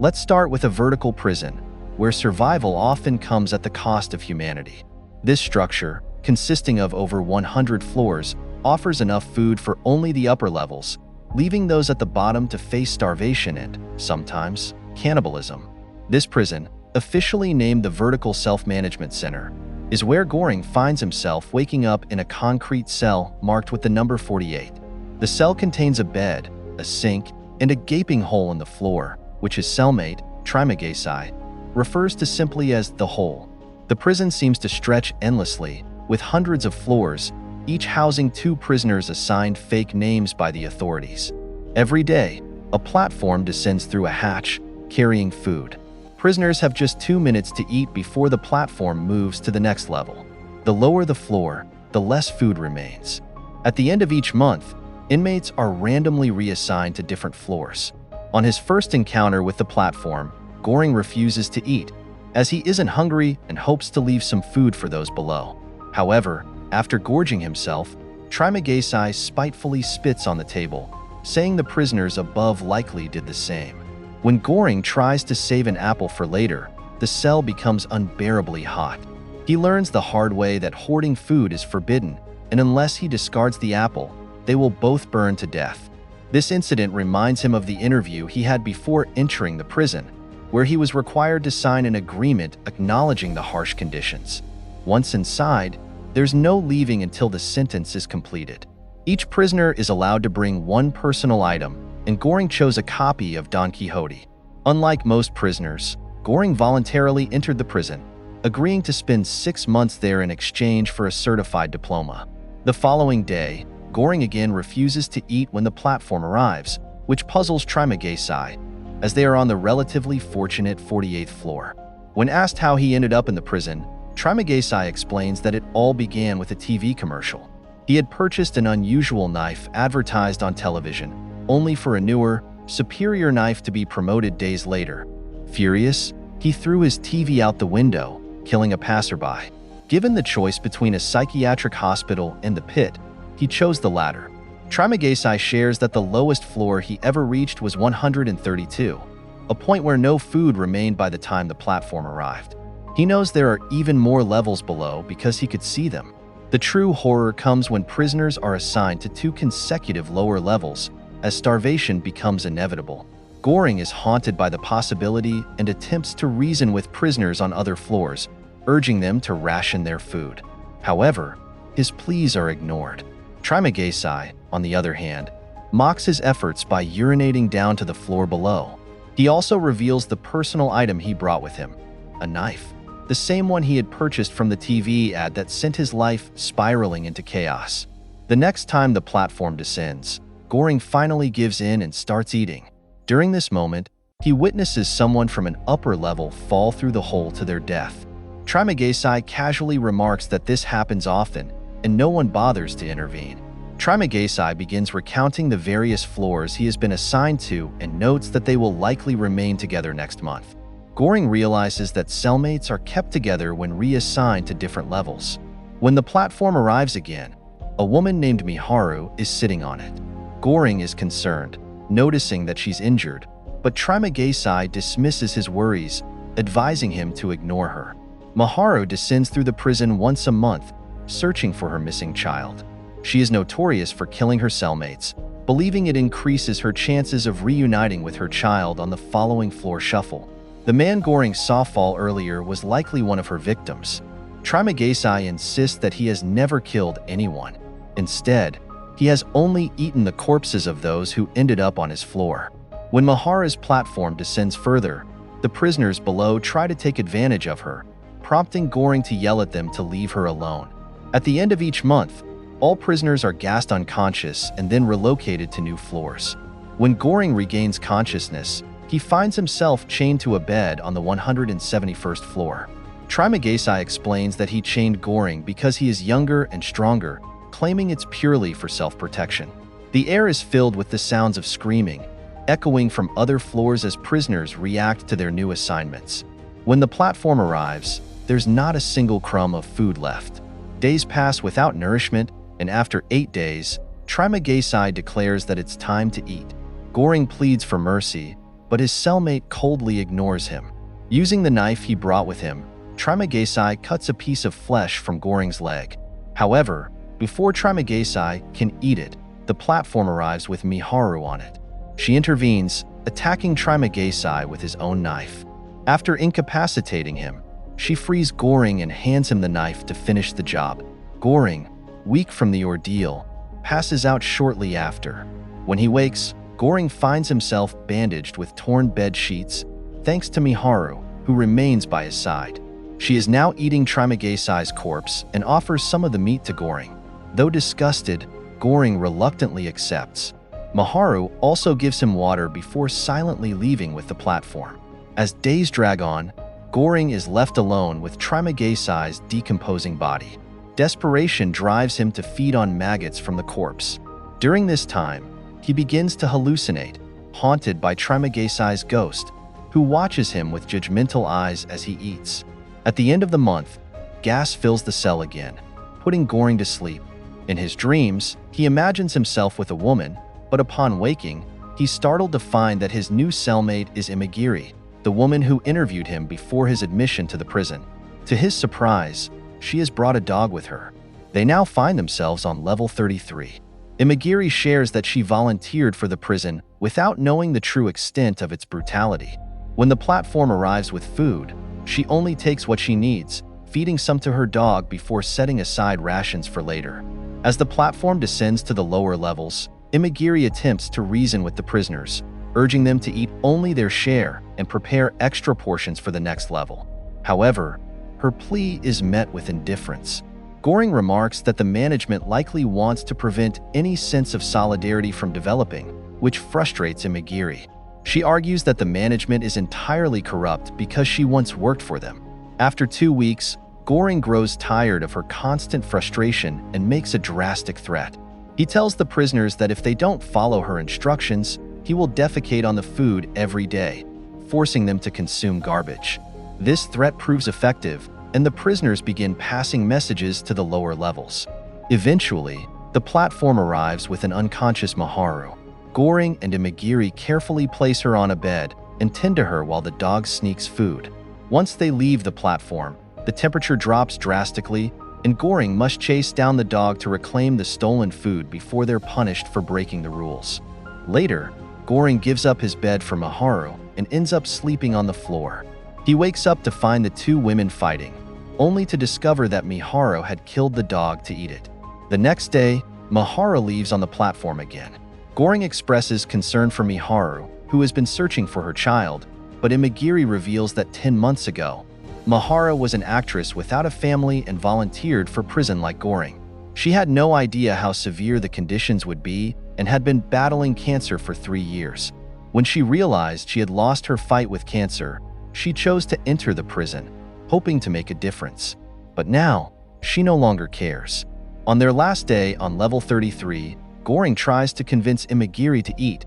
Let's start with a vertical prison, where survival often comes at the cost of humanity. This structure, consisting of over 100 floors, offers enough food for only the upper levels, leaving those at the bottom to face starvation and, sometimes, cannibalism. This prison, officially named the Vertical Self-Management Center, is where Goring finds himself waking up in a concrete cell marked with the number 48. The cell contains a bed, a sink, and a gaping hole in the floor, which his cellmate, Trimagayci, refers to simply as the hole. The prison seems to stretch endlessly, with hundreds of floors, each housing 2 prisoners assigned fake names by the authorities. Every day, a platform descends through a hatch, carrying food. Prisoners have just 2 minutes to eat before the platform moves to the next level. The lower the floor, the less food remains. At the end of each month, inmates are randomly reassigned to different floors. On his first encounter with the platform, Goring refuses to eat, as he isn't hungry and hopes to leave some food for those below. However, after gorging himself, Trimagayci spitefully spits on the table, saying the prisoners above likely did the same. When Goring tries to save an apple for later, the cell becomes unbearably hot. He learns the hard way that hoarding food is forbidden, and unless he discards the apple, they will both burn to death. This incident reminds him of the interview he had before entering the prison, where he was required to sign an agreement acknowledging the harsh conditions. Once inside, there's no leaving until the sentence is completed. Each prisoner is allowed to bring one personal item, and Goring chose a copy of Don Quixote. Unlike most prisoners, Goring voluntarily entered the prison, agreeing to spend 6 months there in exchange for a certified diploma. The following day, Goring again refuses to eat when the platform arrives, which puzzles Trimagayci, as they are on the relatively fortunate 48th floor. When asked how he ended up in the prison, Trimagayci explains that it all began with a TV commercial. He had purchased an unusual knife advertised on television, only for a newer, superior knife to be promoted days later. Furious, he threw his TV out the window, killing a passerby. Given the choice between a psychiatric hospital and the pit, he chose the latter. Trimagayci shares that the lowest floor he ever reached was 132, a point where no food remained by the time the platform arrived. He knows there are even more levels below because he could see them. The true horror comes when prisoners are assigned to 2 consecutive lower levels, as starvation becomes inevitable. Goring is haunted by the possibility and attempts to reason with prisoners on other floors, urging them to ration their food. However, his pleas are ignored. Trimagayci, on the other hand, mocks his efforts by urinating down to the floor below. He also reveals the personal item he brought with him, a knife, the same one he had purchased from the TV ad that sent his life spiraling into chaos. The next time the platform descends, Goring finally gives in and starts eating. During this moment, he witnesses someone from an upper level fall through the hole to their death. Trimagayci casually remarks that this happens often, and no one bothers to intervene. Trimagayci begins recounting the various floors he has been assigned to and notes that they will likely remain together next month. Goring realizes that cellmates are kept together when reassigned to different levels. When the platform arrives again, a woman named Miharu is sitting on it. Goring is concerned, noticing that she's injured, but Trimagayci dismisses his worries, advising him to ignore her. Miharu descends through the prison once a month, searching for her missing child. She is notorious for killing her cellmates, believing it increases her chances of reuniting with her child on the following floor shuffle. The man Goring saw fall earlier was likely one of her victims. Trimagayci insists that he has never killed anyone. Instead, he has only eaten the corpses of those who ended up on his floor. When Miharu's platform descends further, the prisoners below try to take advantage of her, prompting Goring to yell at them to leave her alone. At the end of each month, all prisoners are gassed unconscious and then relocated to new floors. When Goring regains consciousness, he finds himself chained to a bed on the 171st floor. Trimagayci explains that he chained Goring because he is younger and stronger, claiming it's purely for self-protection. The air is filled with the sounds of screaming, echoing from other floors as prisoners react to their new assignments. When the platform arrives, there's not a single crumb of food left. Days pass without nourishment, and after 8 days, Trimagayci declares that it's time to eat. Goring pleads for mercy, but his cellmate coldly ignores him. Using the knife he brought with him, Trimagesi cuts a piece of flesh from Goring's leg. However, before Trimagesi can eat it, the platform arrives with Miharu on it. She intervenes, attacking Trimagesi with his own knife. After incapacitating him, she frees Goring and hands him the knife to finish the job. Goring, weak from the ordeal, passes out shortly after. When he wakes, Goring finds himself bandaged with torn bed sheets, thanks to Miharu, who remains by his side. She is now eating Trimagesi's corpse and offers some of the meat to Goring. Though disgusted, Goring reluctantly accepts. Miharu also gives him water before silently leaving with the platform. As days drag on, Goring is left alone with Trimagesi's decomposing body. Desperation drives him to feed on maggots from the corpse. During this time, he begins to hallucinate, haunted by Trimagesi's ghost, who watches him with judgmental eyes as he eats. At the end of the month, gas fills the cell again, putting Goring to sleep. In his dreams, he imagines himself with a woman, but upon waking, he's startled to find that his new cellmate is Imagiri, the woman who interviewed him before his admission to the prison. To his surprise, she has brought a dog with her. They now find themselves on level 33. Imagiri shares that she volunteered for the prison without knowing the true extent of its brutality. When the platform arrives with food, she only takes what she needs, feeding some to her dog before setting aside rations for later. As the platform descends to the lower levels, Imagiri attempts to reason with the prisoners, urging them to eat only their share and prepare extra portions for the next level. However, her plea is met with indifference. Goring remarks that the management likely wants to prevent any sense of solidarity from developing, which frustrates Imagiri. She argues that the management is entirely corrupt because she once worked for them. After 2 weeks, Goring grows tired of her constant frustration and makes a drastic threat. He tells the prisoners that if they don't follow her instructions, he will defecate on the food every day, forcing them to consume garbage. This threat proves effective, and the prisoners begin passing messages to the lower levels. Eventually, the platform arrives with an unconscious Miharu. Goring and Imagiri carefully place her on a bed and tend to her while the dog sneaks food. Once they leave the platform, the temperature drops drastically, and Goring must chase down the dog to reclaim the stolen food before they're punished for breaking the rules. Later, Goring gives up his bed for Miharu and ends up sleeping on the floor. He wakes up to find the two women fighting, only to discover that Miharu had killed the dog to eat it. The next day, Miharu leaves on the platform again. Goring expresses concern for Miharu, who has been searching for her child, but Imagiri reveals that 10 months ago, Miharu was an actress without a family and volunteered for prison like Goring. She had no idea how severe the conditions would be and had been battling cancer for 3 years. When she realized she had lost her fight with cancer, she chose to enter the prison, hoping to make a difference. But now, she no longer cares. On their last day on level 33, Goring tries to convince Imagiri to eat,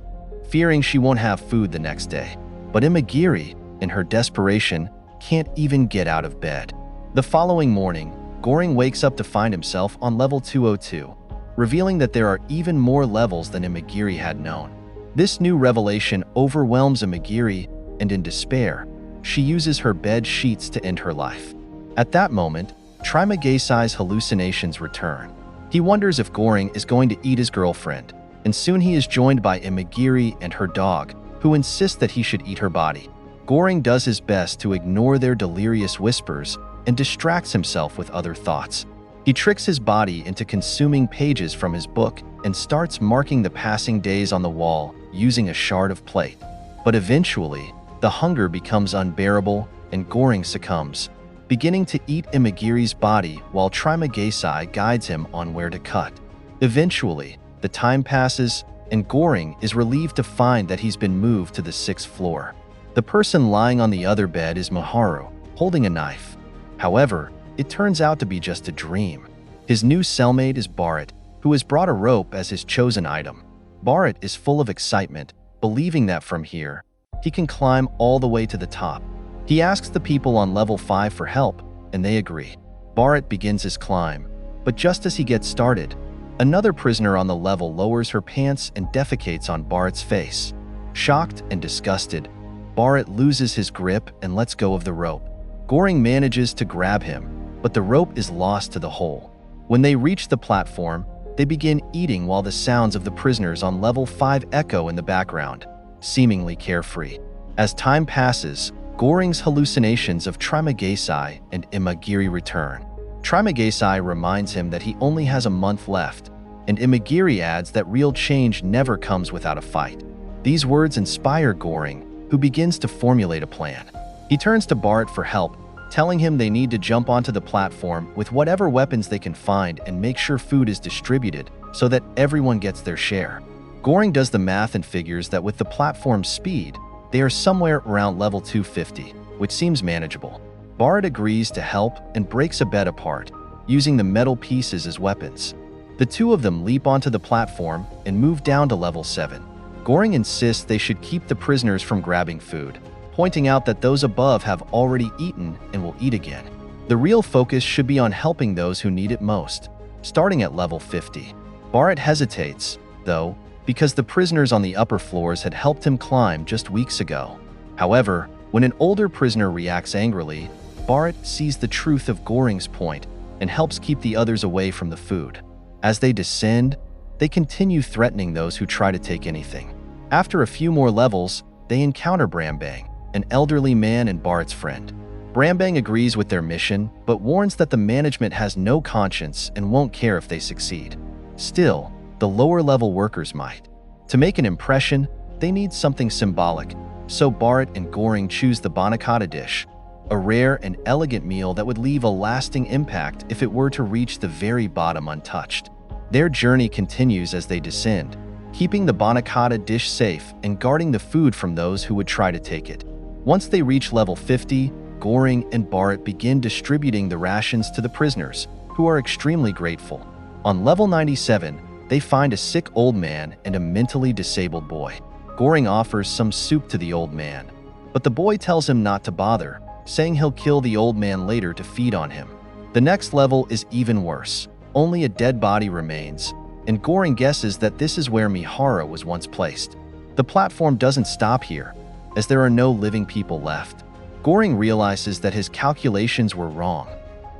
fearing she won't have food the next day. But Imagiri, in her desperation, can't even get out of bed. The following morning, Goring wakes up to find himself on level 202, revealing that there are even more levels than Imagiri had known. This new revelation overwhelms Imagiri, and in despair, she uses her bed sheets to end her life. At that moment, Trimagesi's hallucinations return. He wonders if Goring is going to eat his girlfriend, and soon he is joined by Imagiri and her dog, who insist that he should eat her body. Goring does his best to ignore their delirious whispers and distracts himself with other thoughts. He tricks his body into consuming pages from his book and starts marking the passing days on the wall using a shard of plate. But eventually, the hunger becomes unbearable and Goring succumbs, beginning to eat Imagiri's body while Trimagesi guides him on where to cut. Eventually, the time passes and Goring is relieved to find that he's been moved to the 6th floor. The person lying on the other bed is Miharu, holding a knife. However, it turns out to be just a dream. His new cellmate is Bharat, who has brought a rope as his chosen item. Bharat is full of excitement, believing that from here, he can climb all the way to the top. He asks the people on level 5 for help, and they agree. Bharat begins his climb, but just as he gets started, another prisoner on the level lowers her pants and defecates on Bharat's face. Shocked and disgusted, Barrett loses his grip and lets go of the rope. Goring manages to grab him, but the rope is lost to the hole. When they reach the platform, they begin eating while the sounds of the prisoners on level 5 echo in the background, seemingly carefree. As time passes, Goring's hallucinations of Trimagesi and Imagiri return. Trimagesi reminds him that he only has a month left, and Imagiri adds that real change never comes without a fight. These words inspire Goring, who begins to formulate a plan. He turns to Barrett for help, telling him they need to jump onto the platform with whatever weapons they can find and make sure food is distributed so that everyone gets their share. Goring does the math and figures that with the platform's speed, they are somewhere around level 250, which seems manageable. Barrett agrees to help and breaks a bed apart, using the metal pieces as weapons. The two of them leap onto the platform and move down to level 7. Goring insists they should keep the prisoners from grabbing food, pointing out that those above have already eaten and will eat again. The real focus should be on helping those who need it most, starting at level 50. Barrett hesitates, though, because the prisoners on the upper floors had helped him climb just weeks ago. However, when an older prisoner reacts angrily, Barrett sees the truth of Goring's point and helps keep the others away from the food. As they descend, they continue threatening those who try to take anything. After a few more levels, they encounter Brambang, an elderly man and Barrett's friend. Brambang agrees with their mission, but warns that the management has no conscience and won't care if they succeed. Still, the lower-level workers might. To make an impression, they need something symbolic, so Barrett and Goring choose the Banakata dish, a rare and elegant meal that would leave a lasting impact if it were to reach the very bottom untouched. Their journey continues as they descend, keeping the Banakata dish safe and guarding the food from those who would try to take it. Once they reach level 50, Goring and Barrett begin distributing the rations to the prisoners, who are extremely grateful. On level 97, they find a sick old man and a mentally disabled boy. Goring offers some soup to the old man, but the boy tells him not to bother, saying he'll kill the old man later to feed on him. The next level is even worse. Only a dead body remains, and Goring guesses that this is where Mihara was once placed. The platform doesn't stop here, as there are no living people left. Goring realizes that his calculations were wrong.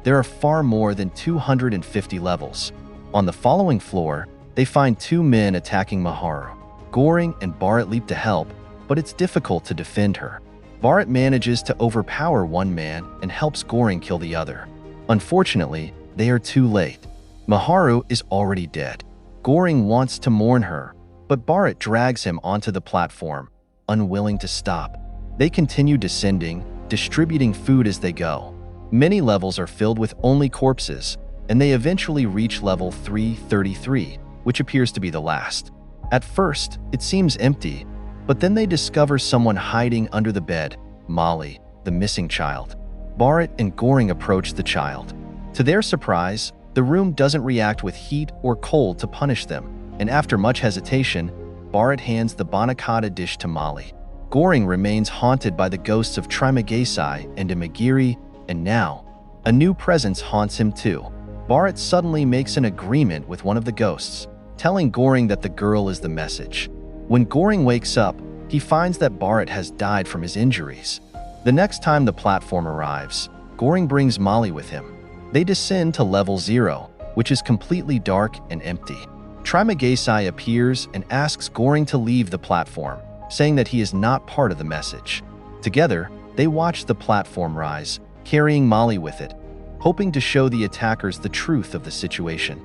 There are far more than 250 levels. On the following floor, they find two men attacking Maharu. Goring and Barrett leap to help, but it's difficult to defend her. Barrett manages to overpower one man and helps Goring kill the other. Unfortunately, they are too late. Maharu is already dead. Goring wants to mourn her, but Barrett drags him onto the platform, unwilling to stop. They continue descending, distributing food as they go. Many levels are filled with only corpses, and they eventually reach level 333, which appears to be the last. At first, it seems empty, but then they discover someone hiding under the bed, Molly, the missing child. Barrett and Goring approach the child. To their surprise, the room doesn't react with heat or cold to punish them, and after much hesitation, Barrett hands the Banakata dish to Molly. Goring remains haunted by the ghosts of Trimagesi and Imagiri, and now, a new presence haunts him too. Barrett suddenly makes an agreement with one of the ghosts, telling Goring that the girl is the message. When Goring wakes up, he finds that Barrett has died from his injuries. The next time the platform arrives, Goring brings Molly with him. They descend to level 0, which is completely dark and empty. Trimagesi appears and asks Goring to leave the platform, saying that he is not part of the message. Together, they watch the platform rise, carrying Molly with it, hoping to show the attackers the truth of the situation.